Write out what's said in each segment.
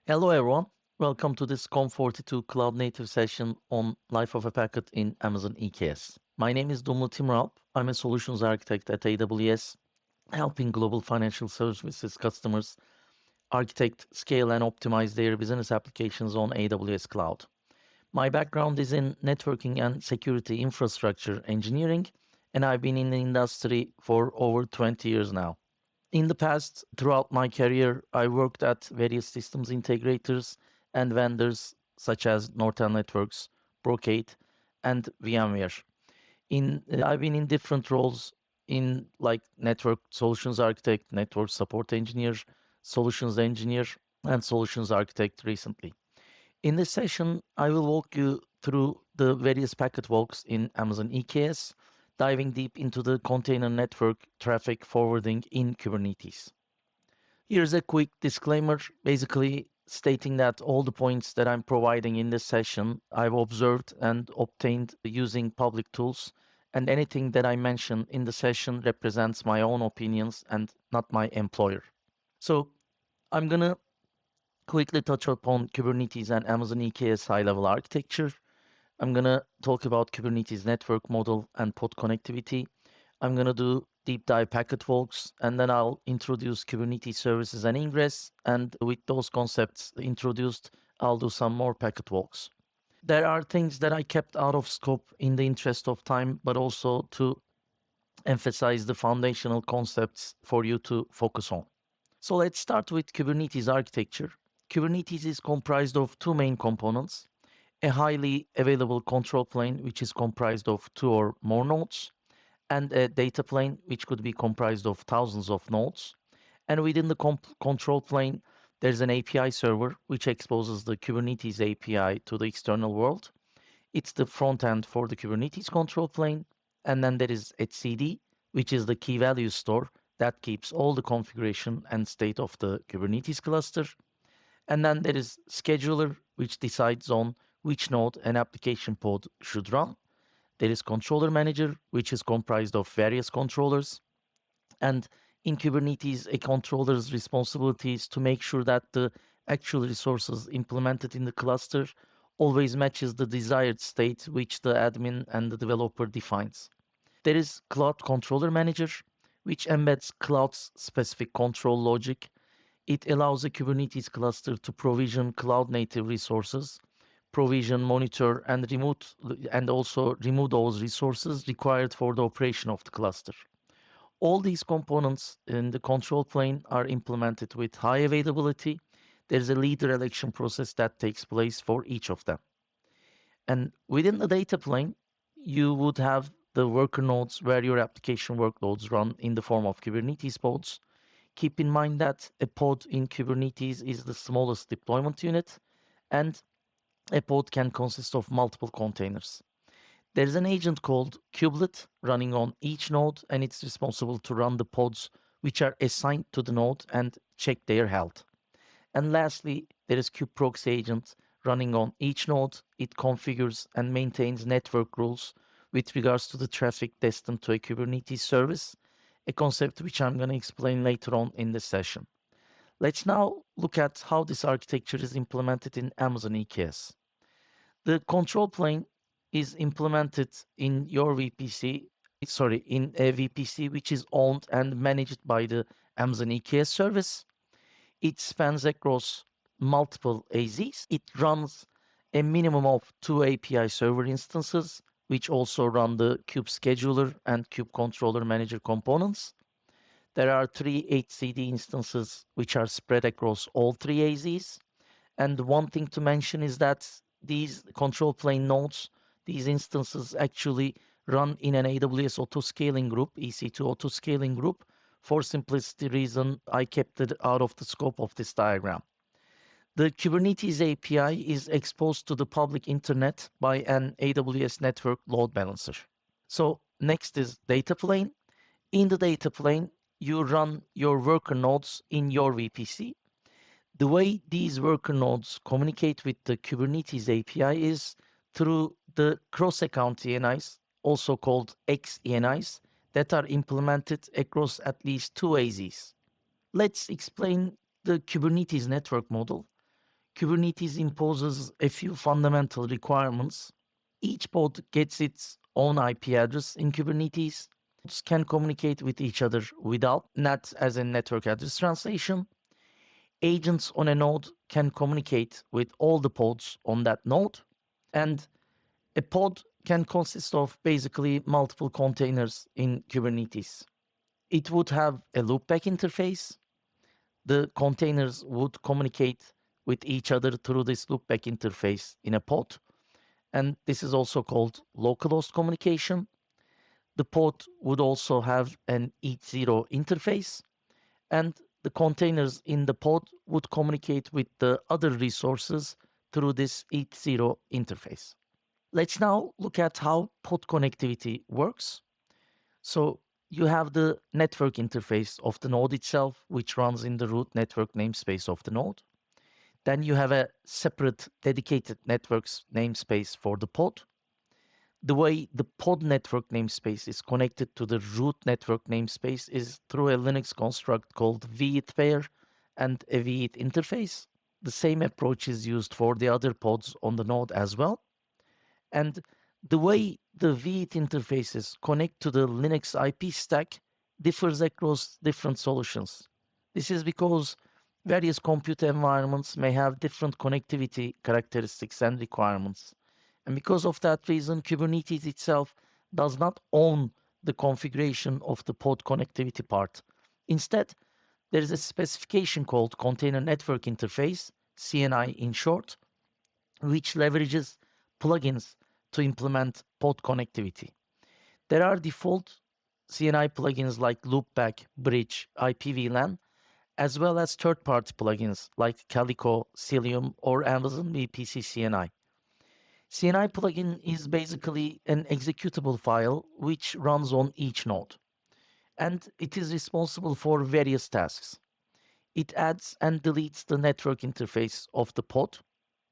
Hello everyone. Welcome to this Conf42 Cloud Native session on Life of a Packet in Amazon EKS. My name is Timuralp. I'm a solutions architect at AWS, helping global financial services customers architect, scale, and optimize their business applications on AWS Cloud. My background is in networking and security infrastructure engineering, and I've been in the industry for over 20 years now. In the past, throughout my career, I worked at various systems integrators and vendors such as Nortel Networks, Brocade, and VMware. I've been in different roles in like network solutions architect, network support engineer, solutions engineer, and solutions architect recently. In this session, I will walk you through the various packet walks in Amazon EKS, diving deep into the container network traffic forwarding in Kubernetes. Here's a quick disclaimer, basically stating that all the points that I'm providing in this session I've observed and obtained using public tools, and anything that I mention in the session represents my own opinions and not my employer. So I'm going to quickly touch upon Kubernetes and Amazon EKS high-level architecture. I'm going to talk about Kubernetes network model and pod connectivity. I'm going to do deep dive packet walks, and then I'll introduce Kubernetes services and Ingress. And with those concepts introduced, I'll do some more packet walks. There are things that I kept out of scope in the interest of time, but also to emphasize the foundational concepts for you to focus on. So let's start with Kubernetes architecture. Kubernetes is comprised of two main components: a highly available control plane, which is comprised of two or more nodes, and a data plane, which could be comprised of thousands of nodes. And within the control plane, there's an API server, which exposes the Kubernetes API to the external world. It's the front end for the Kubernetes control plane. And then there is etcd, which is the key value store that keeps all the configuration and state of the Kubernetes cluster. And then there is scheduler, which decides on which node an application pod should run. There is controller manager, which is comprised of various controllers. And in Kubernetes, a controller's responsibility is to make sure that the actual resources implemented in the cluster always matches the desired state which the admin and the developer defines. There is cloud controller manager, which embeds cloud's specific control logic. It allows a Kubernetes cluster to provision cloud-native resources, provision, monitor, and also remove those resources required for the operation of the cluster. All these components in the control plane are implemented with high availability. There's a leader election process that takes place for each of them. And within the data plane, you would have the worker nodes where your application workloads run in the form of Kubernetes pods. Keep in mind that a pod in Kubernetes is the smallest deployment unit, and a pod can consist of multiple containers. There's an agent called kubelet running on each node, and it's responsible to run the pods which are assigned to the node and check their health. And lastly, there is kubeproxy agent running on each node. It configures and maintains network rules with regards to the traffic destined to a Kubernetes service, a concept which I'm going to explain later on in this session. Let's now look at how this architecture is implemented in Amazon EKS. The control plane is implemented in your VPC, in a VPC which is owned and managed by the Amazon EKS service. It spans across multiple AZs. It runs a minimum of 2 API server instances, which also run the kube scheduler and kube controller manager components. There are 3 etcd instances which are spread across all 3 AZs. And one thing to mention is that these control plane nodes, these instances actually run in an AWS auto-scaling group, EC2 auto-scaling group. For simplicity reason, I kept it out of the scope of this diagram. The Kubernetes API is exposed to the public internet by an AWS network load balancer. So next is data plane. In the data plane, you run your worker nodes in your VPC. The way these worker nodes communicate with the Kubernetes API is through the cross-account ENIs, also called XENIs, that are implemented across at least 2 AZs. Let's explain the Kubernetes network model. Kubernetes imposes a few fundamental requirements. Each pod gets its own IP address in Kubernetes. Pods can communicate with each other without NAT as in network address translation. Agents on a node can communicate with all the pods on that node. And a pod can consist of basically multiple containers in Kubernetes. It would have a loopback interface. The containers would communicate with each other through this loopback interface in a pod. And this is also called localhost communication. The pod would also have an ETH0 interface, and the containers in the pod would communicate with the other resources through this ETH0 interface. Let's now look at how pod connectivity works. So you have the network interface of the node itself, which runs in the root network namespace of the node. Then you have a separate dedicated networks namespace for the pod. The way the pod network namespace is connected to the root network namespace is through a Linux construct called veth pair and a veth interface. The same approach is used for the other pods on the node as well. And the way the veth interfaces connect to the Linux IP stack differs across different solutions. This is because various compute environments may have different connectivity characteristics and requirements. And because of that reason, Kubernetes itself does not own the configuration of the pod connectivity part. Instead, there is a specification called Container Network Interface, CNI in short, which leverages plugins to implement pod connectivity. There are default CNI plugins like Loopback, Bridge, IPVLAN, as well as third-party plugins like Calico, Cilium, or Amazon VPC CNI. CNI plugin is basically an executable file which runs on each node, and it is responsible for various tasks. It adds and deletes the network interface of the pod.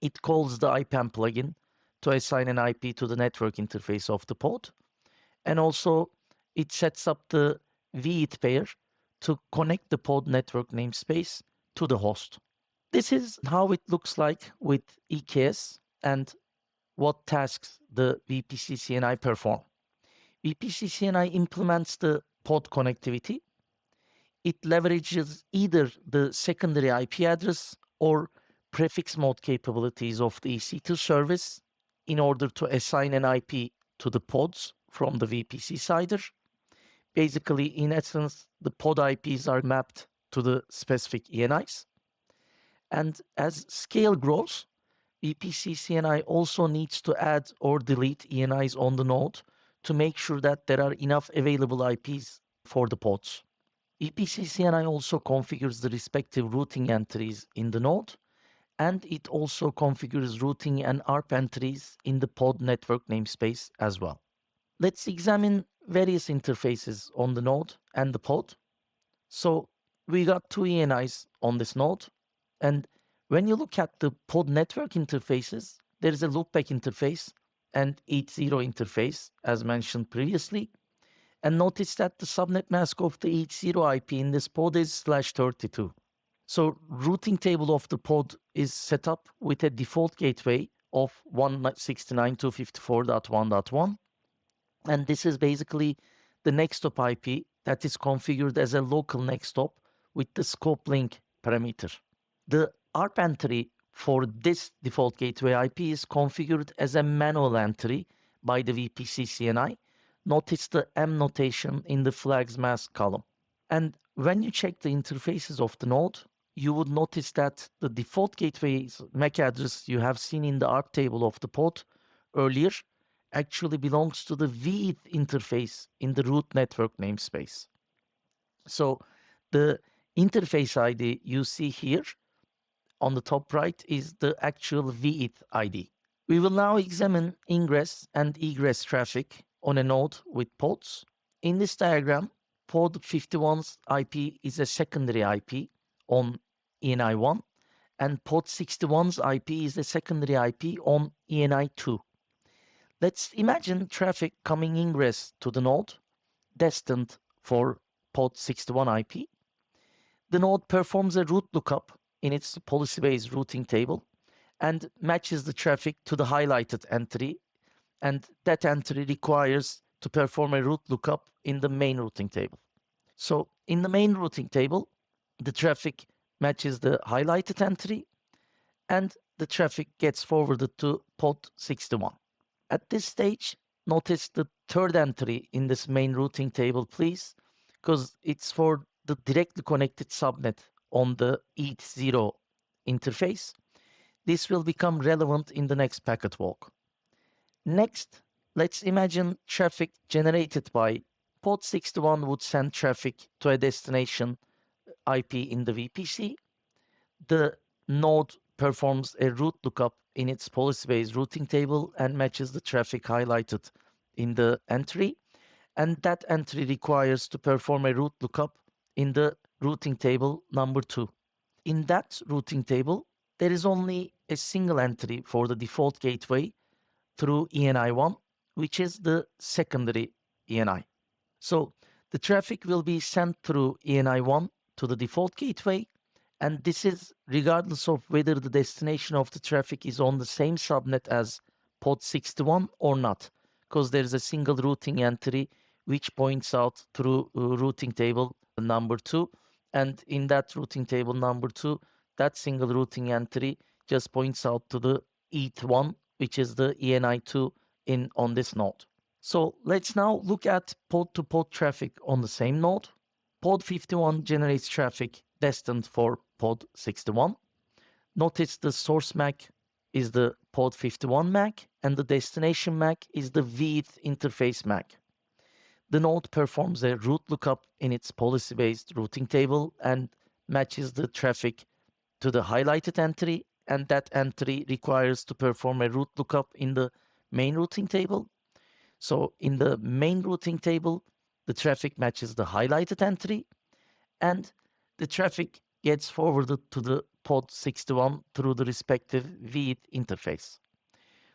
It calls the IPAM plugin to assign an IP to the network interface of the pod, and also it sets up the veth pair to connect the pod network namespace to the host. This is how it looks like with EKS and what tasks the VPC CNI perform. VPC CNI implements the pod connectivity. It leverages either the secondary IP address or prefix mode capabilities of the EC2 service in order to assign an IP to the pods from the VPC sider. Basically, in essence, the pod IPs are mapped to the specific ENIs. And as scale grows, VPC CNI also needs to add or delete ENIs on the node to make sure that there are enough available IPs for the pods. VPC CNI also configures the respective routing entries in the node, and it also configures routing and ARP entries in the pod network namespace as well. Let's examine various interfaces on the node and the pod. So we got two ENIs on this node, and when you look at the pod network interfaces, there is a loopback interface and ETH0 interface, as mentioned previously. And notice that the subnet mask of the ETH0 IP in this pod is /32. So routing table of the pod is set up with a default gateway of 169.254.1.1. And this is basically the next hop IP that is configured as a local next hop with the scope link parameter. The ARP entry for this default gateway IP is configured as a manual entry by the VPC CNI. Notice the M notation in the flags mask column. And when you check the interfaces of the node, you would notice that the default gateway's MAC address you have seen in the ARP table of the pod earlier actually belongs to the veth interface in the root network namespace. So the interface ID you see here on the top right is the actual veth ID. We will now examine ingress and egress traffic on a node with pods. In this diagram, pod 51's IP is a secondary IP on ENI1, and pod 61's IP is a secondary IP on ENI2. Let's imagine traffic coming ingress to the node, destined for pod 61 IP. The node performs a root lookup in its policy-based routing table and matches the traffic to the highlighted entry, and that entry requires to perform a route lookup in the main routing table. So in the main routing table, the traffic matches the highlighted entry, and the traffic gets forwarded to pod 61. At this stage, notice the third entry in this main routing table, please, because it's for the directly connected subnet on the ETH0 interface. This will become relevant in the next packet walk. Next, let's imagine traffic generated by pod 61 would send traffic to a destination IP in the VPC. The node performs a route lookup in its policy-based routing table and matches the traffic highlighted in the entry. And that entry requires to perform a route lookup in the routing table number 2. In that routing table, there is only a single entry for the default gateway through ENI1, which is the secondary ENI. So the traffic will be sent through ENI1 to the default gateway, and this is regardless of whether the destination of the traffic is on the same subnet as pod 61 or not, because there is a single routing entry which points out through routing table number 2, and in that routing table number 2, that single routing entry just points out to the ETH1, which is the ENI2 on this node. So let's now look at pod-to-pod traffic on the same node. Pod 51 generates traffic destined for pod 61. Notice the source MAC is the pod 51 MAC and the destination MAC is the VETH interface MAC. The node performs a route lookup in its policy-based routing table and matches the traffic to the highlighted entry, and that entry requires to perform a route lookup in the main routing table. So in the main routing table, the traffic matches the highlighted entry, and the traffic gets forwarded to the pod 61 through the respective VETH interface.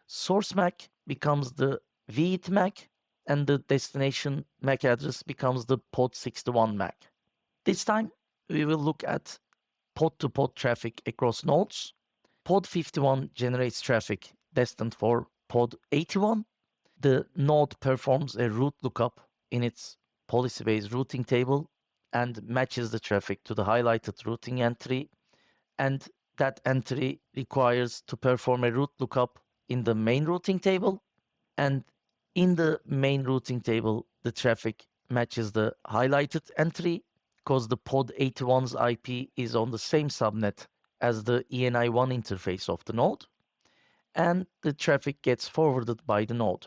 Source MAC becomes the VETH MAC, and the destination MAC address becomes the pod 61 MAC. This time, we will look at pod-to-pod traffic across nodes. Pod 51 generates traffic destined for pod 81. The node performs a route lookup in its policy-based routing table and matches the traffic to the highlighted routing entry, and that entry requires to perform a route lookup in the main routing table, and in the main routing table, the traffic matches the highlighted entry because the pod 81's IP is on the same subnet as the ENI1 interface of the node, and the traffic gets forwarded by the node.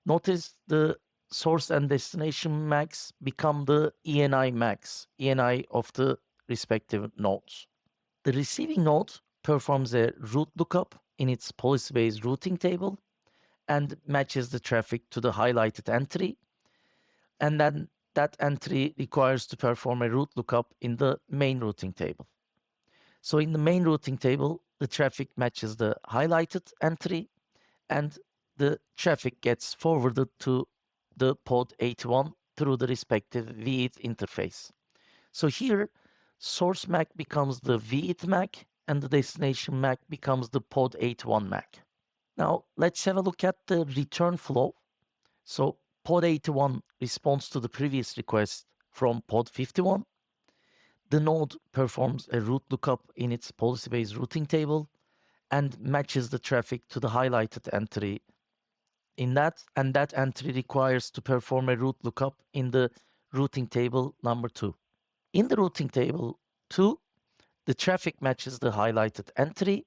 Notice the source and destination MACs become the ENI MACs, ENI of the respective nodes. The receiving node performs a route lookup in its policy-based routing table and matches the traffic to the highlighted entry, and then that entry requires to perform a route lookup in the main routing table. So in the main routing table, the traffic matches the highlighted entry, and the traffic gets forwarded to the pod 81 through the respective VETH interface. So here, source MAC becomes the VETH MAC, and the destination MAC becomes the pod 81 MAC. Now, let's have a look at the return flow. So pod 81 responds to the previous request from pod 51. The node performs a route lookup in its policy-based routing table and matches the traffic to the highlighted entry in that, and that entry requires to perform a route lookup in the routing table number 2. In the routing table 2, the traffic matches the highlighted entry,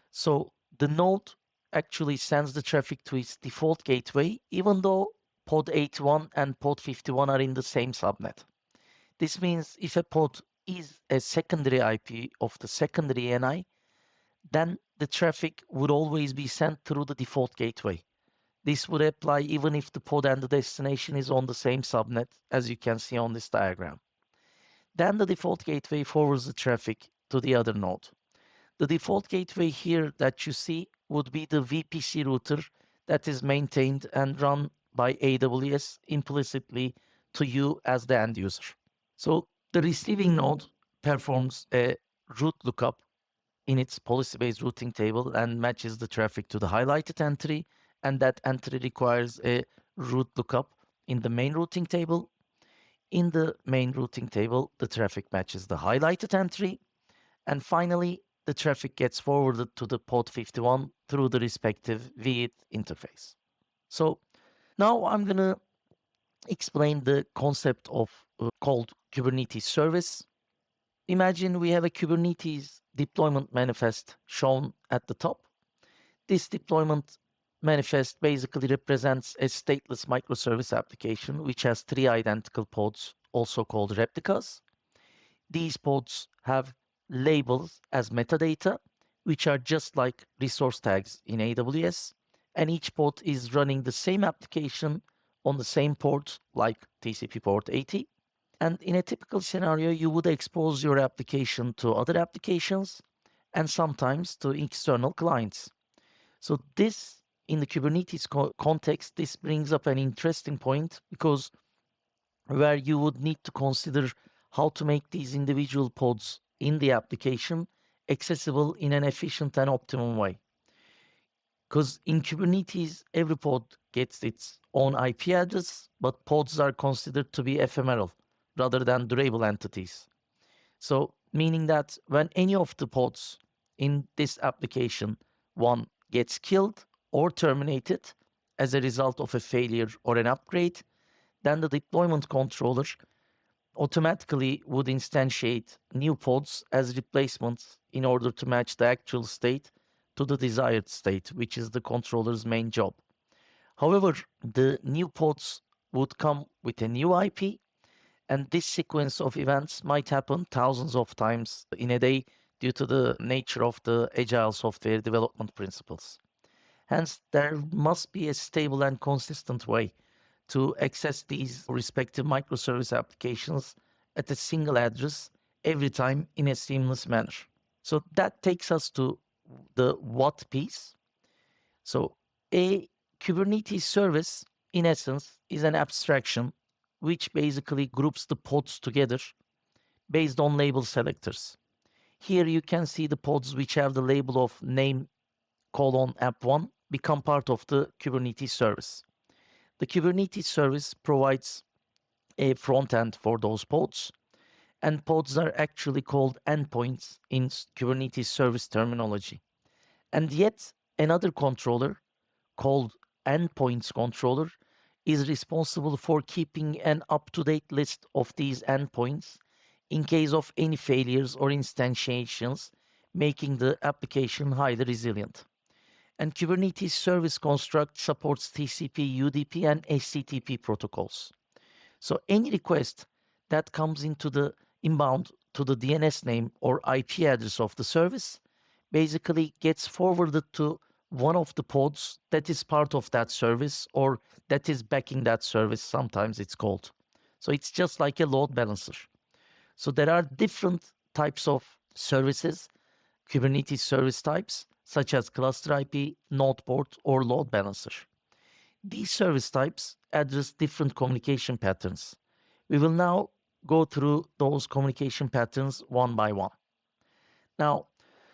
so the node actually sends the traffic to its default gateway, even though pod 81 and pod 51 are in the same subnet. This means if a pod is a secondary IP of the secondary ENI, then the traffic would always be sent through the default gateway. This would apply even if the pod and the destination is on the same subnet, as you can see on this diagram. Then the default gateway forwards the traffic to the other node. The default gateway here that you see would be the VPC router that is maintained and run by AWS implicitly to you as the end user. So the receiving node performs a route lookup in its policy-based routing table and matches the traffic to the highlighted entry, and that entry requires a route lookup in the main routing table. In the main routing table, the traffic matches the highlighted entry, and finally, the traffic gets forwarded to the pod 51 through the respective V8 interface. So now I'm going to explain the concept of called Kubernetes service. Imagine we have a Kubernetes deployment manifest shown at the top. This deployment manifest basically represents a stateless microservice application which has 3 identical pods, also called replicas. These pods have labels as metadata, which are just like resource tags in AWS, and each pod is running the same application on the same port, like TCP port 80. And in a typical scenario, you would expose your application to other applications and sometimes to external clients. So this, in the Kubernetes context, this brings up an interesting point, because where you would need to consider how to make these individual pods in the application accessible in an efficient and optimum way. Because in Kubernetes, every pod gets its own IP address, but pods are considered to be ephemeral rather than durable entities. So, meaning that when any of the pods in this application, one gets killed or terminated as a result of a failure or an upgrade, then the deployment controller automatically would instantiate new pods as replacements in order to match the actual state to the desired state, which is the controller's main job. However, the new pods would come with a new IP, and this sequence of events might happen thousands of times in a day due to the nature of the agile software development principles. Hence, there must be a stable and consistent way to access these respective microservice applications at a single address every time in a seamless manner. So that takes us to the what piece. So a Kubernetes service, in essence, is an abstraction which basically groups the pods together based on label selectors. Here you can see the pods which have the label of name app1 become part of the Kubernetes service. The Kubernetes service provides a front end for those pods, and pods are actually called endpoints in Kubernetes service terminology. And yet another controller called endpoints controller is responsible for keeping an up-to-date list of these endpoints in case of any failures or instantiations, making the application highly resilient. And Kubernetes service construct supports TCP, UDP, and HTTP protocols. So any request that comes into the inbound to the DNS name or IP address of the service basically gets forwarded to one of the pods that is part of that service, or that is backing that service, sometimes it's called. So it's just like a load balancer. So there are different types of services, Kubernetes service types, such as cluster IP, NodePort, or load balancer. These service types address different communication patterns. We will now go through those communication patterns one by one. Now,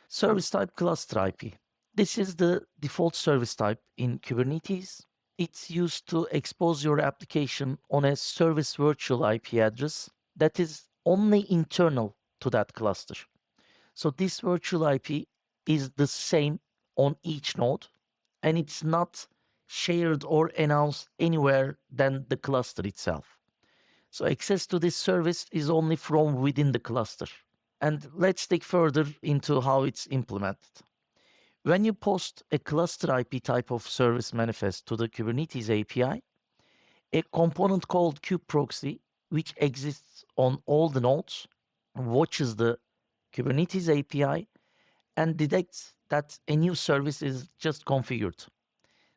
service type cluster IP. This is the default service type in Kubernetes. It's used to expose your application on a service virtual IP address that is only internal to that cluster. So this virtual IP is the same on each node, and it's not shared or announced anywhere than the cluster itself. So access to this service is only from within the cluster. And let's dig further into how it's implemented. When you post a cluster IP type of service manifest to the Kubernetes API, a component called kubeproxy, which exists on all the nodes, watches the Kubernetes API and detects that a new service is just configured.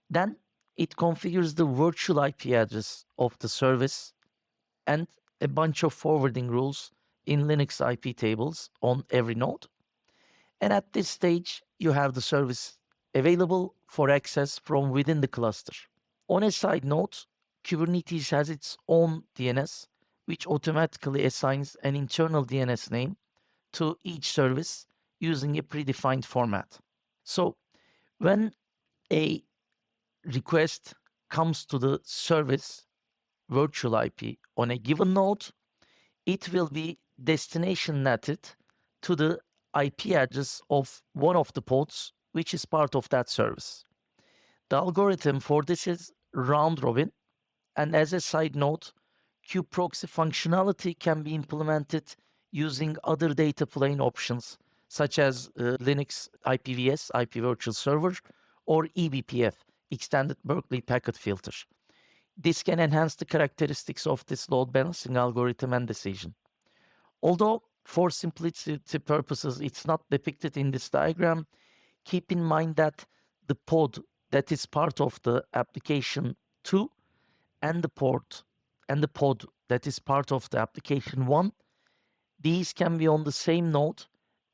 Then it configures the virtual IP address of the service and a bunch of forwarding rules in Linux IP tables on every node. And at this stage, you have the service available for access from within the cluster. On a side note, Kubernetes has its own DNS, which automatically assigns an internal DNS name to each service using a predefined format. So when a request comes to the service virtual IP on a given node, it will be destination netted to the IP address of one of the pods, which is part of that service. The algorithm for this is round robin, and as a side note, kubeproxy functionality can be implemented using other data plane options, such as Linux IPVS, IP Virtual Server, or eBPF, Extended Berkeley Packet Filter. This can enhance the characteristics of this load balancing algorithm and decision. Although for simplicity purposes, it's not depicted in this diagram, keep in mind that the pod that is part of the application 2 and the pod that is part of the application 1, these can be on the same node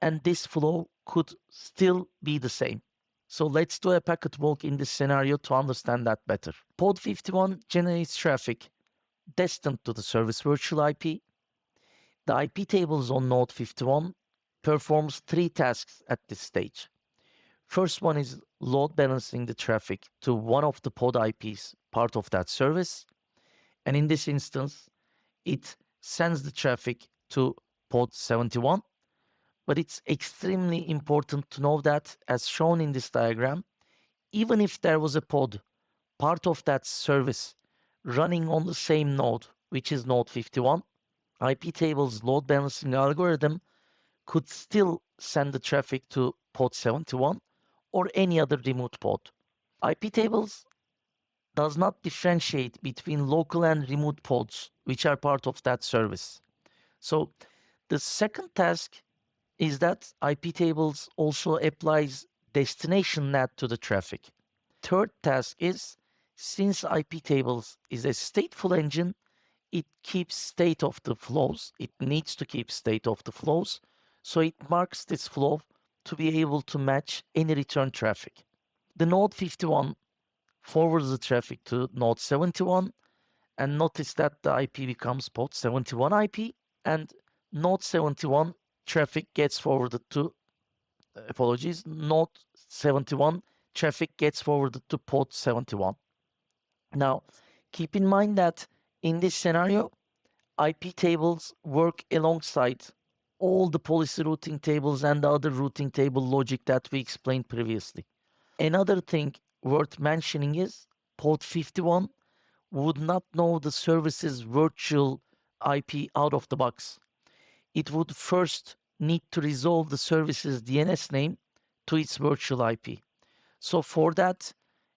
and this flow could still be the same. So let's do a packet walk in this scenario to understand that better. Pod 51 generates traffic destined to the service virtual IP. The IP tables on node 51 performs 3 tasks at this stage. First one is load balancing the traffic to one of the pod IPs part of that service. And in this instance, it sends the traffic to pod 71. But it's extremely important to know that, as shown in this diagram, even if there was a pod, part of that service, running on the same node, which is node 51, IP table's load balancing algorithm could still send the traffic to pod 71 or any other remote pod. IP tables does not differentiate between local and remote pods, which are part of that service. So the second task is that IP tables also applies destination NAT to the traffic. Third task is, since IP tables is a stateful engine, it keeps state of the flows. It needs to keep state of the flows. So it marks this flow to be able to match any return traffic. The node 51 forwards the traffic to node 71, and notice that the IP becomes pod 71 IP, and node 71 traffic gets forwarded to, node 71 traffic gets forwarded to pod 71. Now, keep in mind that in this scenario, IP tables work alongside all the policy routing tables and the other routing table logic that we explained previously. Another thing worth mentioning is pod 51 would not know the service's virtual IP out of the box. It would first need to resolve the service's DNS name to its virtual IP. So for that,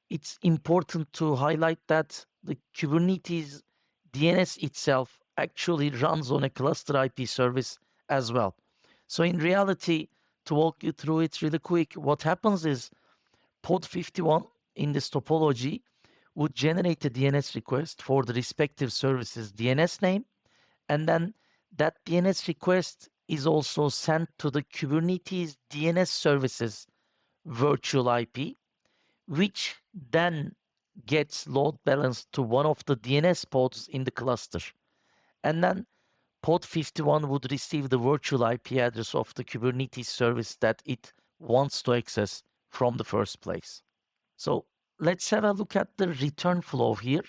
it's important to highlight that the Kubernetes DNS itself actually runs on a cluster IP service as well. So in reality, to walk you through it really quick, what happens is pod 51 in this topology would generate a DNS request for the respective service's DNS name, and then that DNS request is also sent to the Kubernetes DNS services virtual IP, which then gets load balanced to one of the DNS pods in the cluster. And then pod 51 would receive the virtual IP address of the Kubernetes service that it wants to access from the first place. So let's have a look at the return flow here.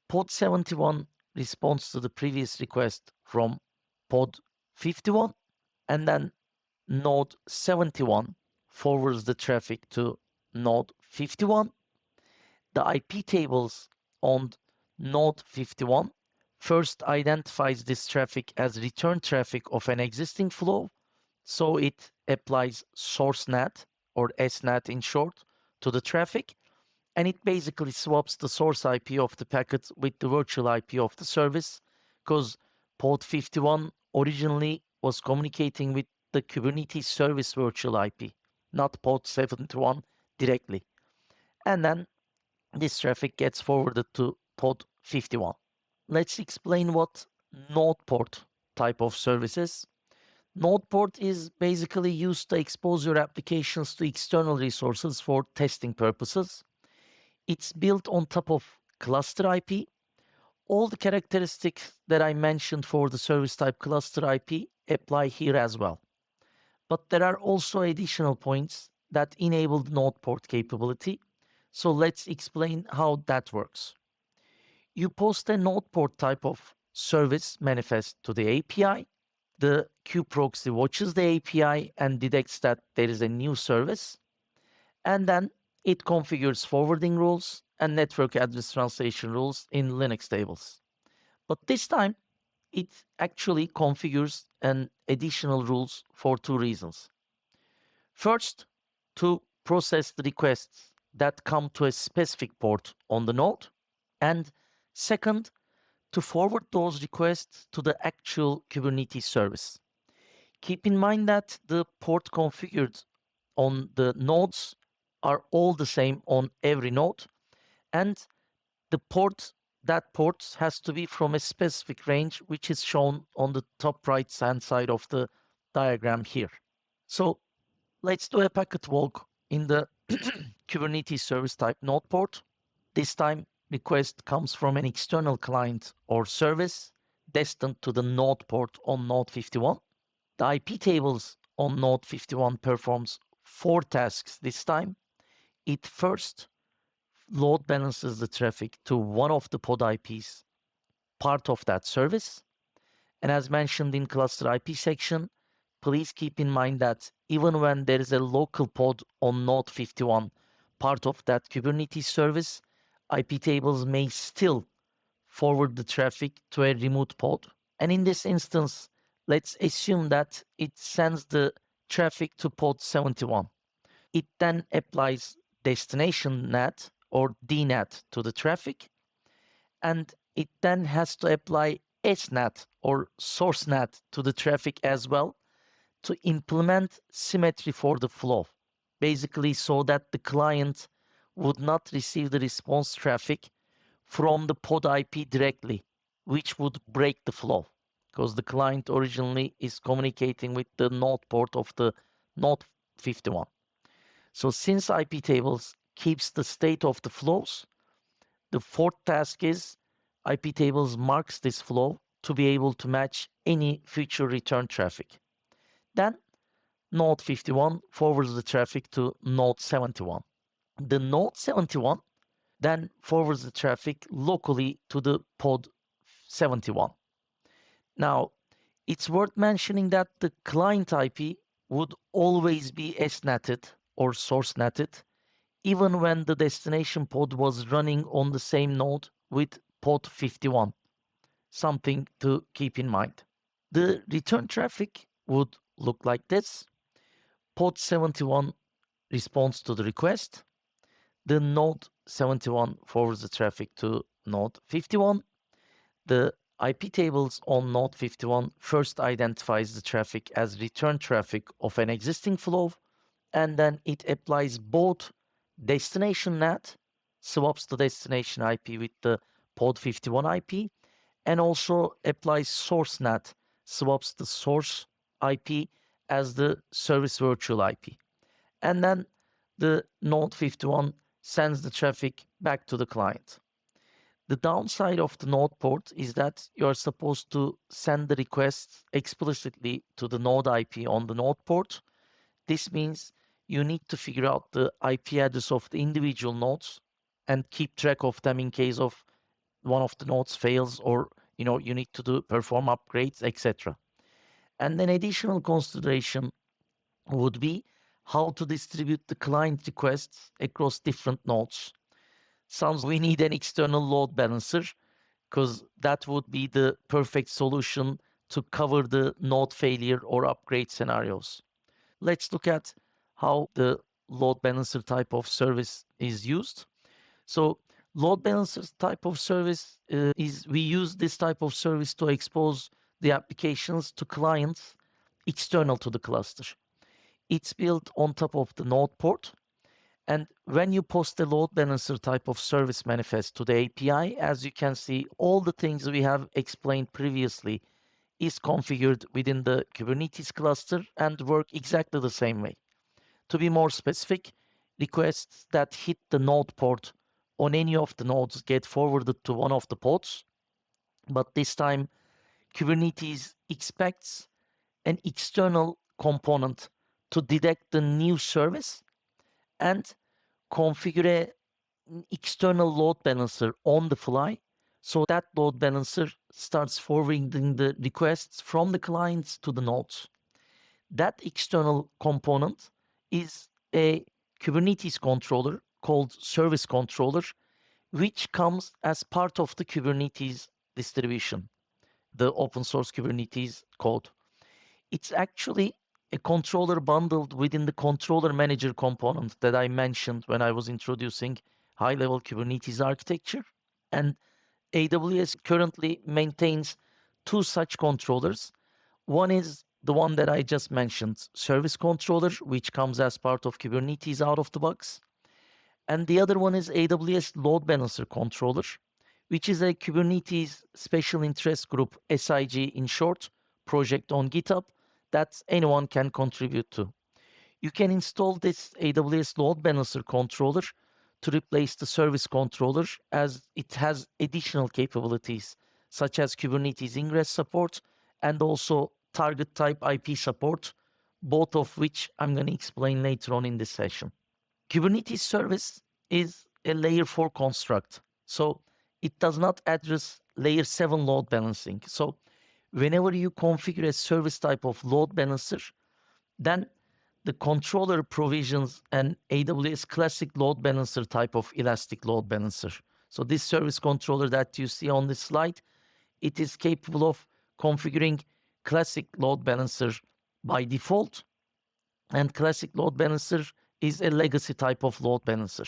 Pod 71 responds to the previous request from pod 51, and then node 71 forwards the traffic to node 51. The IP tables on node 51 first identifies this traffic as return traffic of an existing flow, so it applies source NAT, or SNAT in short, to the traffic, and it basically swaps the source IP of the packet with the virtual IP of the service, because pod 51 originally was communicating with the Kubernetes service virtual IP, not pod 71 directly. And then this traffic gets forwarded to pod 51. Let's explain what NodePort type of service is. NodePort is basically used to expose your applications to external resources for testing purposes. It's built on top of cluster IP. All the characteristics that I mentioned for the service type cluster IP apply here as well. But there are also additional points that enable the NodePort capability. So let's explain how that works. You post a NodePort type of service manifest to the API. The kubeproxy watches the API and detects that there is a new service. And then it configures forwarding rules and network address translation rules in Linux tables. But this time, it actually configures an additional rules for two reasons. First, to process the requests that come to a specific port on the node. And second, to forward those requests to the actual Kubernetes service. Keep in mind that the port configured on the nodes are all the same on every node, and the that port has to be from a specific range, which is shown on the top right hand side of the diagram here. So let's do a packet walk in the Kubernetes service type node port. This time request comes from an external client or service destined to the node port on node 51. The IP tables on node 51 performs 4 tasks this time. It first load balances the traffic to one of the pod IPs, part of that service. And as mentioned in cluster IP section, please keep in mind that even when there is a local pod on node 51, part of that Kubernetes service, IP tables may still forward the traffic to a remote pod. And in this instance, let's assume that it sends the traffic to pod 71. It then applies destination NAT or DNAT to the traffic, and it then has to apply SNAT or source NAT to the traffic as well to implement symmetry for the flow. Basically, so that the client would not receive the response traffic from the pod IP directly, which would break the flow because the client originally is communicating with the node port of the node 51. So since IP tables keeps the state of the flows, the fourth task is IP tables marks this flow to be able to match any future return traffic. Then node 51 forwards the traffic to node 71. The node 71 then forwards the traffic locally to the pod 71. Now, it's worth mentioning that the client IP would always be SNATed or source netted, even when the destination pod was running on the same node with pod 51. Something to keep in mind. The return traffic would look like this. Pod 71 responds to the request. The node 71 forwards the traffic to node 51. The IP tables on node 51 first identifies the traffic as return traffic of an existing flow, and then it applies both destination NAT, swaps the destination IP with the pod 51 IP, and also applies source NAT, swaps the source IP as the service virtual IP. And then the node 51 sends the traffic back to the client. The downside of the node port is that you are supposed to send the requests explicitly to the node IP on the node port. This means you need to figure out the IP address of the individual nodes and keep track of them in case of one of the nodes fails or you need to perform upgrades, etc. And an additional consideration would be how to distribute the client requests across different nodes. Sounds we need an external load balancer because that would be the perfect solution to cover the node failure or upgrade scenarios. Let's look at how the load balancer type of service is used. So load balancer type of service is we use this type of service to expose the applications to clients external to the cluster. It's built on top of the node port. And when you post a load balancer type of service manifest to the API, as you can see, all the things we have explained previously is configured within the Kubernetes cluster and work exactly the same way. To be more specific, requests that hit the node port on any of the nodes get forwarded to one of the pods, but this time Kubernetes expects an external component to detect the new service and configure an external load balancer on the fly. So that load balancer starts forwarding the requests from the clients to the nodes. That external component is a Kubernetes controller called service controller, which comes as part of the Kubernetes distribution, the open source Kubernetes code. It's actually a controller bundled within the controller manager component that I mentioned when I was introducing high-level Kubernetes architecture. And AWS currently maintains two such controllers. One is the one that I just mentioned, service controller, which comes as part of Kubernetes out of the box. And the other one is AWS Load Balancer controller, which is a Kubernetes special interest group, SIG in short, project on GitHub that anyone can contribute to. You can install this AWS Load Balancer controller to replace the service controller as it has additional capabilities such as Kubernetes Ingress support and also target type IP support, both of which I'm going to explain later on in this session. Kubernetes service is a layer 4 construct. So it does not address layer 7 load balancing. So whenever you configure a service type of load balancer, then the controller provisions an AWS classic load balancer type of elastic load balancer. So this service controller that you see on this slide, it is capable of configuring classic load balancer by default, and classic load balancer is a legacy type of load balancer.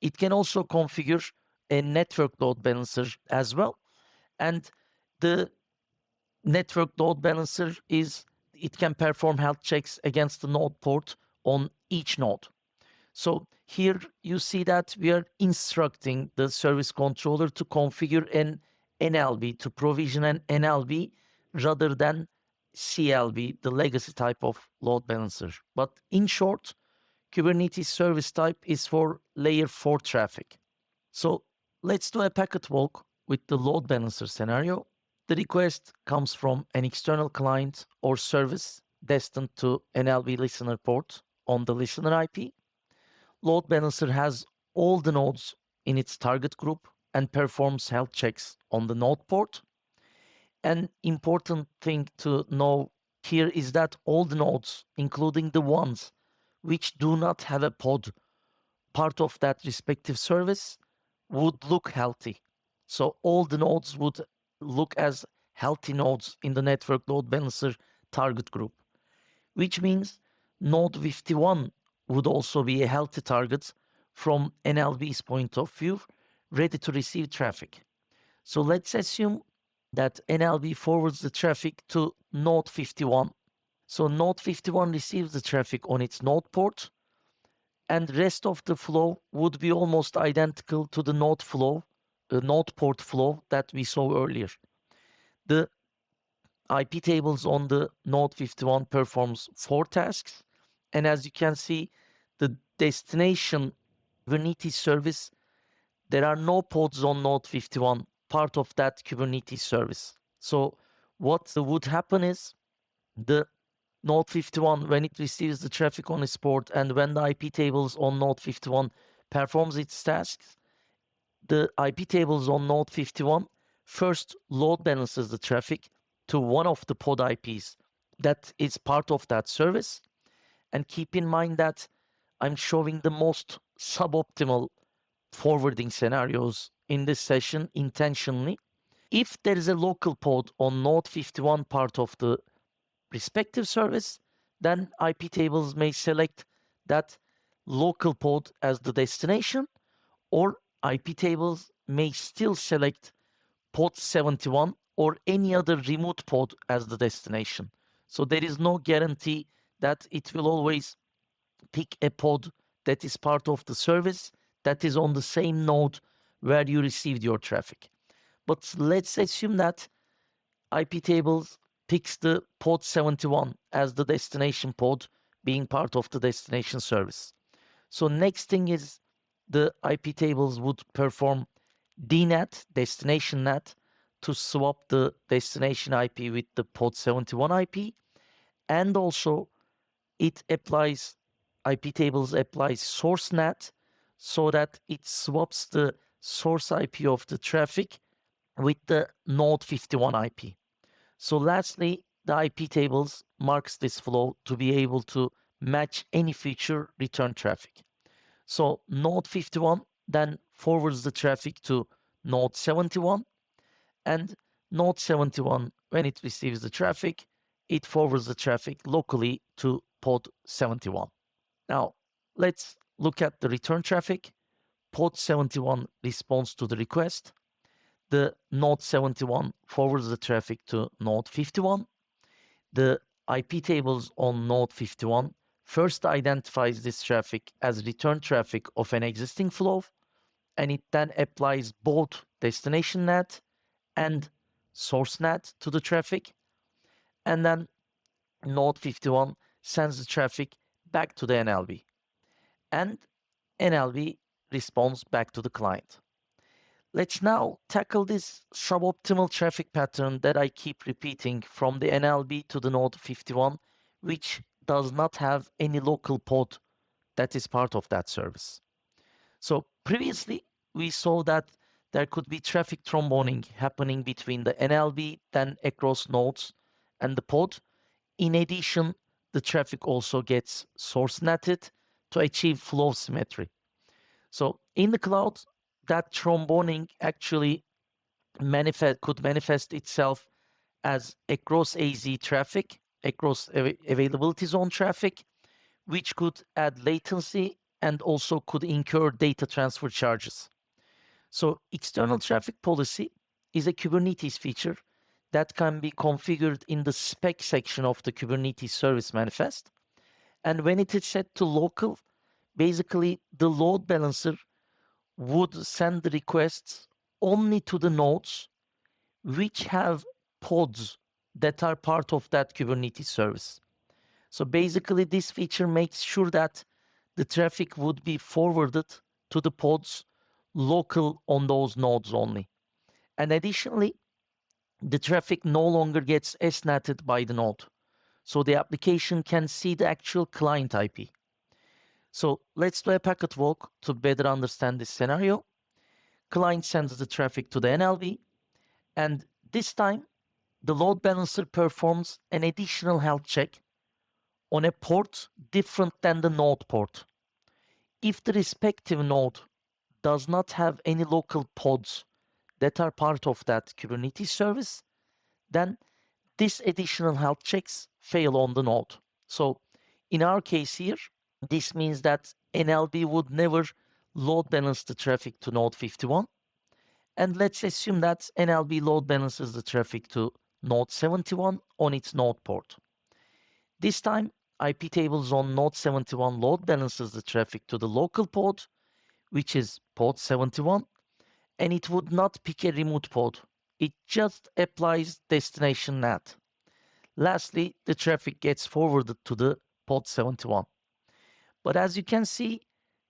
It can also configure a network load balancer as well. And the network load balancer it can perform health checks against the NodePort on each node. So here you see that we are instructing the service controller to configure an NLB, to provision an NLB rather than CLB, the legacy type of load balancer. But in short, Kubernetes service type is for layer 4 traffic. So let's do a packet walk with the load balancer scenario. The request comes from an external client or service destined to NLB listener port on the listener IP. Load balancer has all the nodes in its target group and performs health checks on the node port. An important thing to know here is that all the nodes, including the ones which do not have a pod part of that respective service, would look healthy. So all the nodes would look as healthy nodes in the network load balancer target group, which means node 51 would also be a healthy target from NLB's point of view, ready to receive traffic. So let's assume that NLB forwards the traffic to node 51. So node 51 receives the traffic on its node port, and rest of the flow would be almost identical to the node port flow that we saw earlier. The IP tables on the node 51 performs 4 tasks, and as you can see, the destination Kubernetes service, there are no pods on node 51, part of that Kubernetes service. So what would happen is the node 51, when it receives the traffic on its port and when the IP tables on node 51 performs its tasks, the IP tables on node 51 first load balances the traffic to one of the pod IPs that is part of that service. And keep in mind that I'm showing the most suboptimal forwarding scenarios in this session intentionally. If there is a local pod on node 51 part of the respective service, then IP tables may select that local pod as the destination, or IP tables may still select pod 71 or any other remote pod as the destination. So there is no guarantee that it will always pick a pod that is part of the service that is on the same node where you received your traffic. But let's assume that IP tables picks the pod 71 as the destination pod, being part of the destination service. So next thing is the IP tables would perform DNAT, destination NAT, to swap the destination IP with the pod 71 IP, and also it applies, IP tables applies source NAT so that it swaps the source IP of the traffic with the node 51 IP. So lastly, the IP tables marks this flow to be able to match any future return traffic. So node 51 then forwards the traffic to node 71, and node 71, when it receives the traffic, it forwards the traffic locally to pod 71. Now, let's look at the return traffic. Pod 71 responds to the request. The node 71 forwards the traffic to node 51. The IP tables on node 51 first identifies this traffic as return traffic of an existing flow, and it then applies both destination NAT and source NAT to the traffic, and then node 51 sends the traffic back to the NLB, and NLB responds back to the client. Let's now tackle this suboptimal traffic pattern that I keep repeating from the NLB to the node 51, which does not have any local pod that is part of that service. So previously, we saw that there could be traffic tromboning happening between the NLB, then across nodes, and the pod. In addition, the traffic also gets source netted to achieve flow symmetry. So in the cloud, that tromboning actually could manifest itself as across AZ traffic, across availability zone traffic, which could add latency and also could incur data transfer charges. So external traffic policy is a Kubernetes feature that can be configured in the spec section of the Kubernetes service manifest. And when it is set to local, basically the load balancer would send the requests only to the nodes which have pods that are part of that Kubernetes service. So basically, this feature makes sure that the traffic would be forwarded to the pods local on those nodes only. And additionally, the traffic no longer gets SNATed by the node. So the application can see the actual client IP. So let's do a packet walk to better understand this scenario. Client sends the traffic to the NLB, and this time the load balancer performs an additional health check on a port different than the node port. If the respective node does not have any local pods that are part of that Kubernetes service, then this additional health checks fail on the node. So in our case here, this means that NLB would never load balance the traffic to node 51. And let's assume that NLB load balances the traffic to node 71 on its node port. This time, IP tables on node 71 load balances the traffic to the local pod, which is pod 71, and it would not pick a remote pod. It just applies destination NAT. Lastly, the traffic gets forwarded to the pod 71. But as you can see,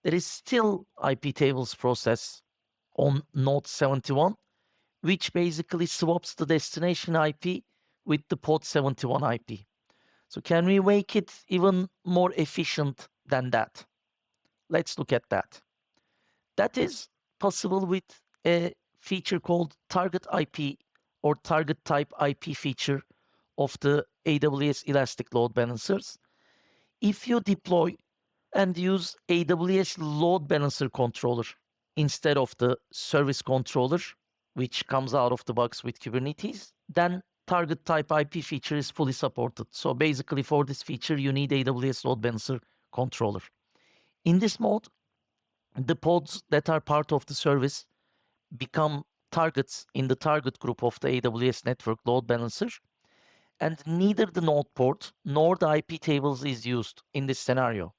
there is still IP tables process on node 71, which basically swaps the destination IP with the pod 71 IP. So can we make it even more efficient than that? Let's look at that. That is possible with a feature called target IP or target type IP feature of the AWS Elastic Load Balancers. If you deploy and use AWS Load Balancer controller instead of the service controller, which comes out of the box with Kubernetes, then target type IP feature is fully supported. So basically for this feature, you need AWS Load Balancer controller. In this mode, the pods that are part of the service become targets in the target group of the AWS Network Load Balancer, and neither the NodePort nor the IP tables is used in this scenario.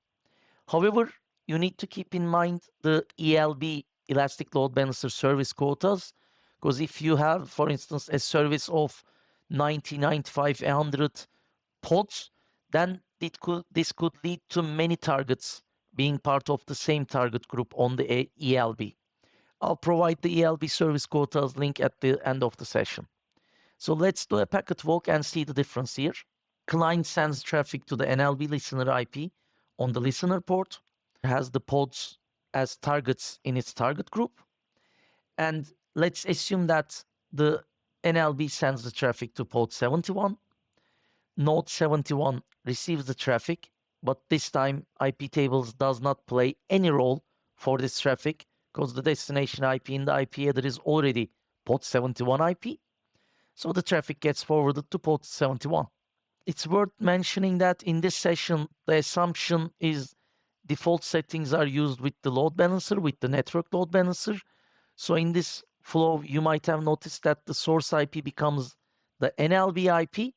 However, you need to keep in mind the ELB, Elastic Load Balancer service quotas, because if you have, for instance, a service of 90, 95, 100 pods, then this could lead to many targets being part of the same target group on the ELB. I'll provide the ELB service quotas link at the end of the session. So let's do a packet walk and see the difference here. Client sends traffic to the NLB listener IP on the listener port, has the pods as targets in its target group. And let's assume that the NLB sends the traffic to port 71. Node 71 receives the traffic, but this time IP tables does not play any role for this traffic because the destination IP in the IP header is already port 71 IP. So the traffic gets forwarded to port 71. It's worth mentioning that in this session, the assumption is default settings are used with the load balancer, with the network load balancer. So in this flow, you might have noticed that the source IP becomes the NLB IP.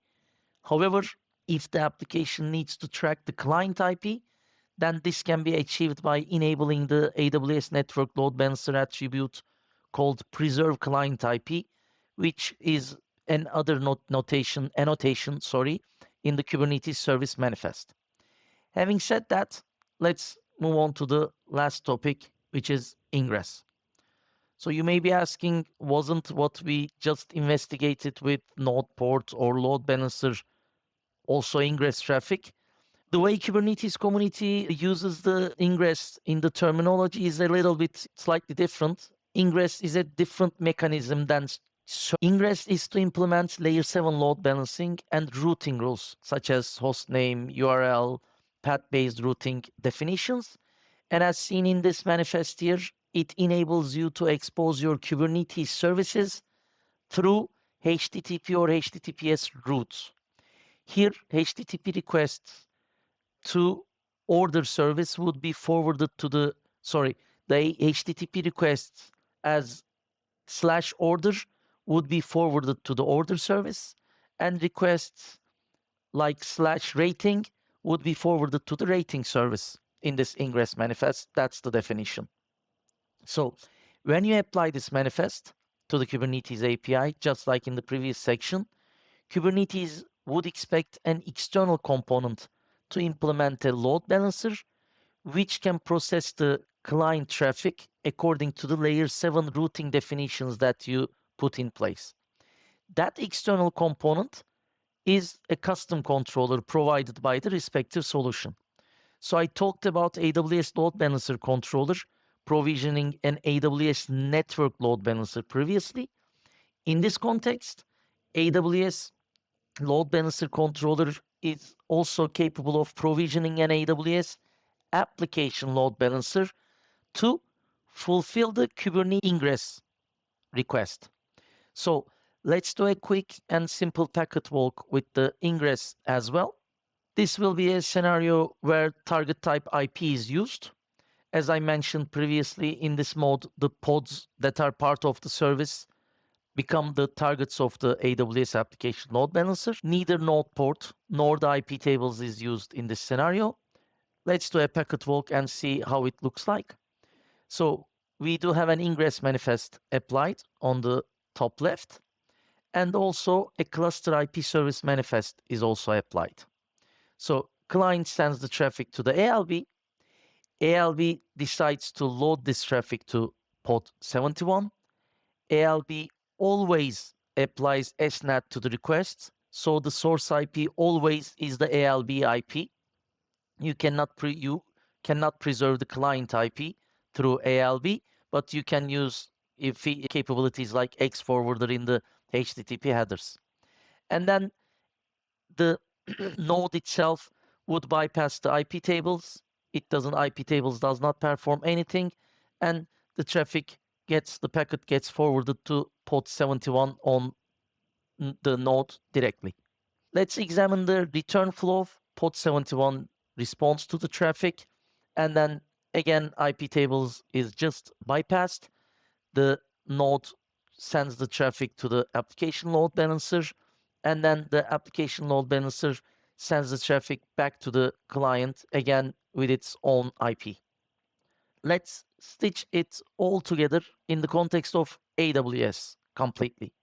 However, if the application needs to track the client IP, then this can be achieved by enabling the AWS network load balancer attribute called preserve client IP, which is another annotation in the Kubernetes service manifest. Having said that, let's move on to the last topic, which is Ingress. So you may be asking, wasn't what we just investigated with NodePort or load balancer also Ingress traffic? The way Kubernetes community uses the Ingress in the terminology is a little bit slightly different. Ingress is a different mechanism than Ingress is to implement layer 7 load balancing and routing rules such as hostname, URL, path-based routing definitions. And as seen in this manifest here, it enables you to expose your Kubernetes services through HTTP or HTTPS routes. Here, HTTP requests to order service would be forwarded to the HTTP requests as /order would be forwarded to the order service, and requests like /rating would be forwarded to the rating service in this Ingress manifest. That's the definition. So when you apply this manifest to the Kubernetes API, just like in the previous section, Kubernetes would expect an external component to implement a load balancer, which can process the client traffic according to the layer 7 routing definitions that you put in place. That external component is a custom controller provided by the respective solution. So I talked about AWS Load Balancer controller provisioning an AWS network load balancer previously. In this context, AWS Load Balancer controller is also capable of provisioning an AWS application load balancer to fulfill the Kubernetes ingress request. So let's do a quick and simple packet walk with the ingress as well. This will be a scenario where target type IP is used. As I mentioned previously, in this mode, the pods that are part of the service become the targets of the AWS application load balancer. Neither NodePort nor the IP tables is used in this scenario. Let's do a packet walk and see how it looks like. So we do have an ingress manifest applied on the top left, and also a cluster IP service manifest is also applied. So client sends the traffic to the ALB. ALB decides to load this traffic to port 71. ALB always applies SNAT to the requests, so the source IP always is the ALB IP. You cannot preserve the client IP through ALB, but you can use capabilities like X forwarder in the HTTP headers. And then the node itself would bypass the IP tables. IP tables does not perform anything, and the packet gets forwarded to port 71 on the node directly. Let's examine the return flow. Port 71 responds to the traffic, and then again, IP tables is just bypassed. The node sends the traffic to the application load balancer, and then the application load balancer sends the traffic back to the client again with its own IP. Let's stitch it all together in the context of AWS completely.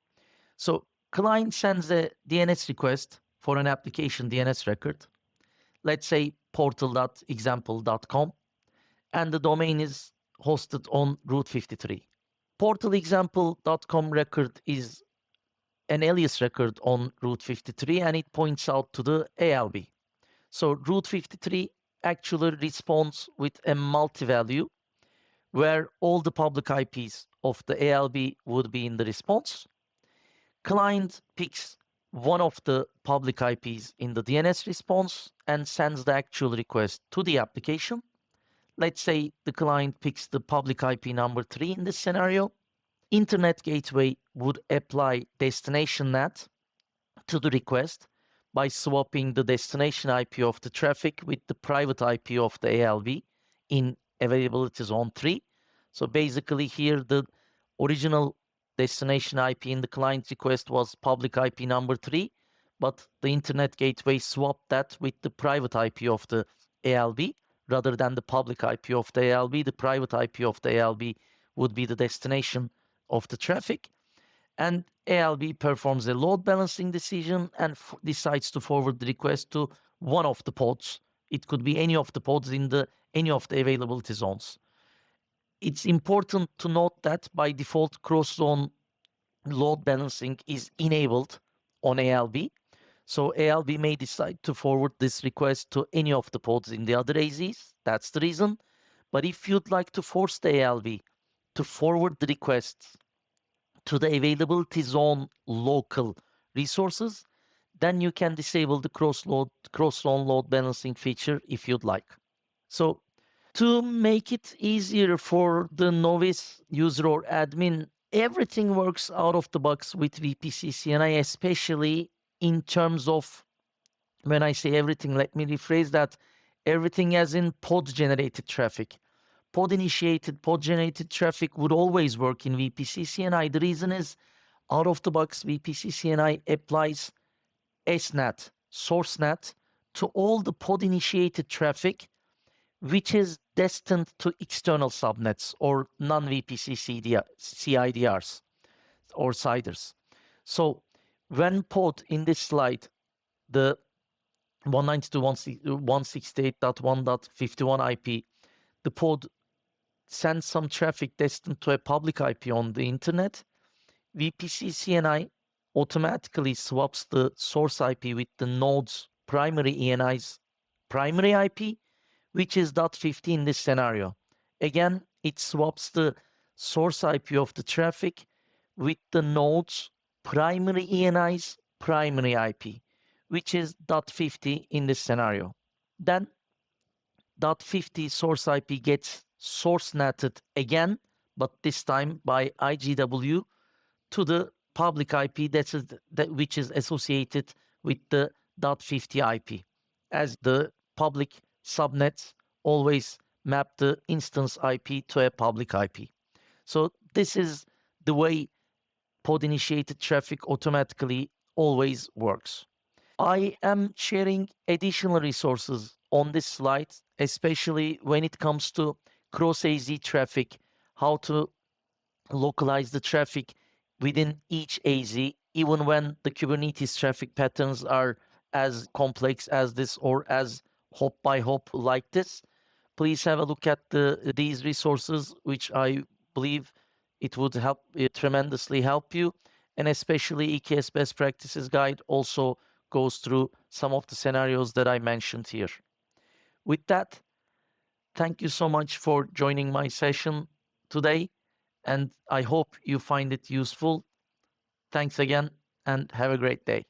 So client sends a DNS request for an application DNS record. Let's say portal.example.com, and the domain is hosted on Route 53. Portalexample.com record is an alias record on route 53 and it points out to the ALB. So route 53 actually responds with a multi-value where all the public IPs of the ALB would be in the response. Client picks one of the public IPs in the DNS response and sends the actual request to the application. Let's say the client picks the public IP number 3 in this scenario. Internet gateway would apply destination NAT to the request by swapping the destination IP of the traffic with the private IP of the ALB in availability zone 3. So basically here the original destination IP in the client request was public IP number 3, but the internet gateway swapped that with the private IP of the ALB rather than the public IP of the ALB. The private IP of the ALB would be the destination of the traffic. And ALB performs a load balancing decision and decides to forward the request to one of the pods. It could be any of the pods in any of the availability zones. It's important to note that by default, cross-zone load balancing is enabled on ALB. So ALB may decide to forward this request to any of the pods in the other AZs. That's the reason. But if you'd like to force the ALB to forward the requests to the availability zone local resources, then you can disable the cross-zone load balancing feature if you'd like. So to make it easier for the novice user or admin, everything works out of the box with VPC CNI, especially in terms of, when I say everything, let me rephrase that, everything as in pod-generated traffic. Pod-initiated, pod-generated traffic would always work in VPC CNI. The reason is, out of the box, VPC CNI applies SNAT, source NAT, to all the pod-initiated traffic, which is destined to external subnets or non-VPC CIDRs or CIDRs. So when pod in this slide, the 192.168.1.51 IP, the pod sends some traffic destined to a public IP on the internet, VPC CNI automatically swaps the source IP with the node's primary ENI's primary IP, which is .50 in this scenario. Again, it swaps the source IP of the traffic with the node's primary ENI's primary IP, which is .50 in this scenario. Then .50 source IP gets source netted again, but this time by IGW to the public IP which is associated with the .50 IP, as the public subnets always map the instance IP to a public IP. So this is the way pod-initiated traffic automatically always works. I am sharing additional resources on this slide, especially when it comes to cross-AZ traffic, how to localize the traffic within each AZ, even when the Kubernetes traffic patterns are as complex as this or as hop by hop like this. Please have a look at these resources, which I believe it would help tremendously help you. And especially EKS Best Practices Guide also goes through some of the scenarios that I mentioned here. With that, thank you so much for joining my session today, and I hope you find it useful. Thanks again, and have a great day.